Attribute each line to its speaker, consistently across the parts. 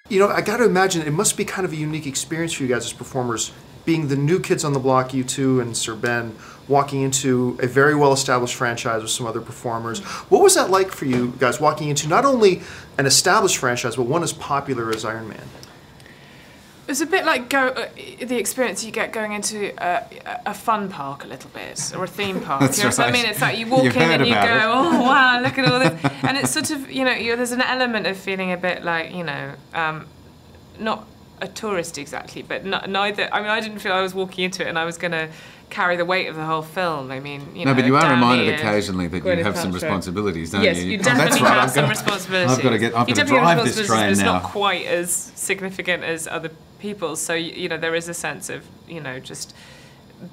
Speaker 1: You know, I got to imagine it must be kind of a unique experience for you guys as performers, being the new kids on the block, you two and Sir Ben, walking into a very well-established franchise with some other performers. What was that like for you guys, walking into not only an established franchise, but one as popular as Iron Man?
Speaker 2: It's a bit like the experience you get going into a fun park a little bit, or a theme park.
Speaker 3: That's
Speaker 2: you know
Speaker 3: right.
Speaker 2: what I mean? It's like you walk in and you go, oh wow, look at all this. And it's sort of, you know, there's an element of feeling a bit like, you know, not a tourist exactly, but neither. I mean, I didn't feel I was walking into it and I was going to carry the weight of the whole film. I mean, you know.
Speaker 3: No, but you are reminded
Speaker 2: Downey
Speaker 3: occasionally that you have some responsibilities, don't you?
Speaker 2: Yes, you definitely have some responsibilities.
Speaker 3: I've got to drive this train now.
Speaker 2: It's not quite as significant as other people's, so you know there is a sense of, you know, just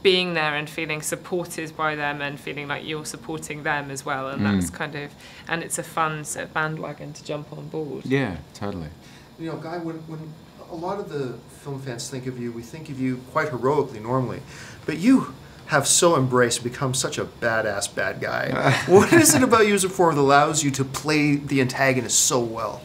Speaker 2: being there and feeling supported by them and feeling like you're supporting them as well, and that's kind of, and it's a fun sort of bandwagon to jump on board.
Speaker 3: Yeah, totally.
Speaker 1: You know, Guy, when a lot of the film fans think of you, we think of you quite heroically normally, but you have so embraced, become such a badass bad guy. What is it about you as a performer that allows you to play the antagonist so well?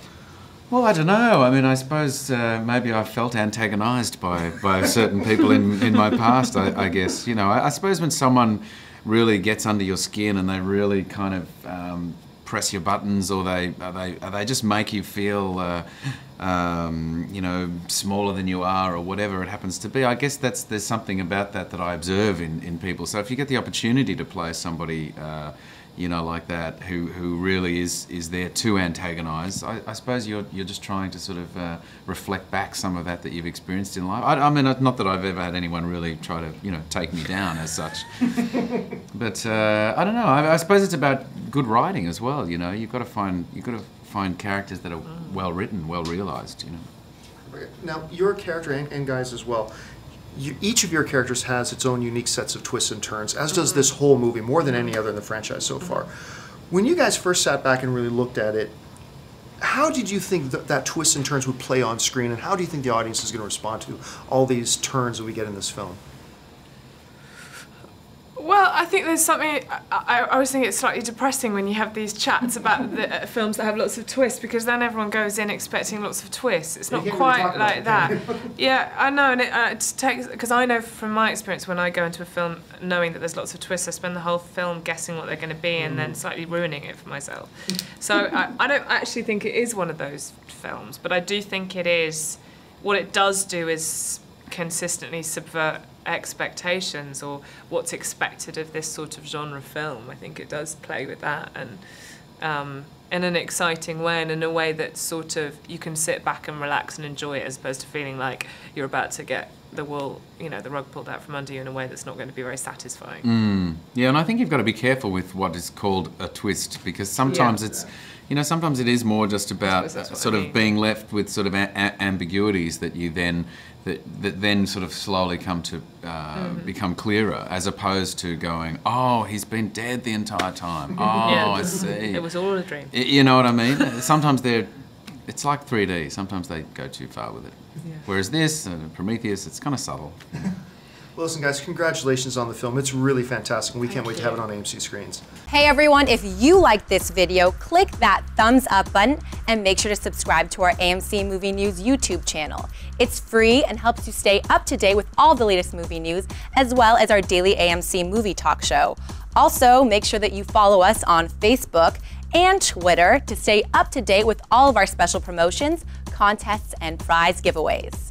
Speaker 3: Well, I don't know. I mean, I suppose maybe I felt antagonized by certain people in my past, I guess. You know, I suppose when someone really gets under your skin and they really kind of press your buttons, or they just make you feel, you know, smaller than you are, or whatever it happens to be. I guess there's something about that I observe in people. So if you get the opportunity to play somebody, you know, like that, who really is there to antagonize, I suppose you're just trying to sort of reflect back some of that you've experienced in life. I mean, not that I've ever had anyone really try to, you know, take me down as such. But I don't know. I suppose it's about good writing as well. You know, you've got to find characters that are well written, well realized. You know.
Speaker 1: Now, your character and guys as well. Each of your characters has its own unique sets of twists and turns, as does this whole movie, more than any other in the franchise so far. When you guys first sat back and really looked at it, how did you think that twists and turns would play on screen, and how do you think the audience is going to respond to all these turns that we get in this film?
Speaker 2: Well, I think there's something, I always think it's slightly depressing when you have these chats about the films that have lots of twists, because then everyone goes in expecting lots of twists. It's not quite like that. Yeah, I know, and it takes, because I know from my experience when I go into a film knowing that there's lots of twists, I spend the whole film guessing what they're going to be and then slightly ruining it for myself. So I don't actually think it is one of those films, but I do think it is, what it does do is consistently subvert expectations, or what's expected of this sort of genre film. I think it does play with that, and in an exciting way, and in a way that sort of you can sit back and relax and enjoy it, as opposed to feeling like you're about to get the wool, you know, the rug pulled out from under you in a way that's not going to be very satisfying.
Speaker 3: Yeah, and I think you've got to be careful with what is called a twist, because sometimes it's, you know, sometimes it is more just about sort of being left with sort of ambiguities that you then that then sort of slowly come to become clearer, as opposed to going, oh, he's been dead the entire time. Oh, I see.
Speaker 2: It was all a dream.
Speaker 3: You know what I mean? Sometimes it's like 3D. Sometimes they go too far with it.
Speaker 2: Yeah.
Speaker 3: Whereas this, Prometheus, it's kind of subtle.
Speaker 1: Well, listen, guys, congratulations on the film. It's really fantastic, and we can't wait to have it on AMC screens.
Speaker 4: Hey, everyone, if you like this video, click that thumbs up button and make sure to subscribe to our AMC Movie News YouTube channel. It's free and helps you stay up to date with all the latest movie news, as well as our daily AMC movie talk show. Also, make sure that you follow us on Facebook and Twitter to stay up to date with all of our special promotions, contests, and prize giveaways.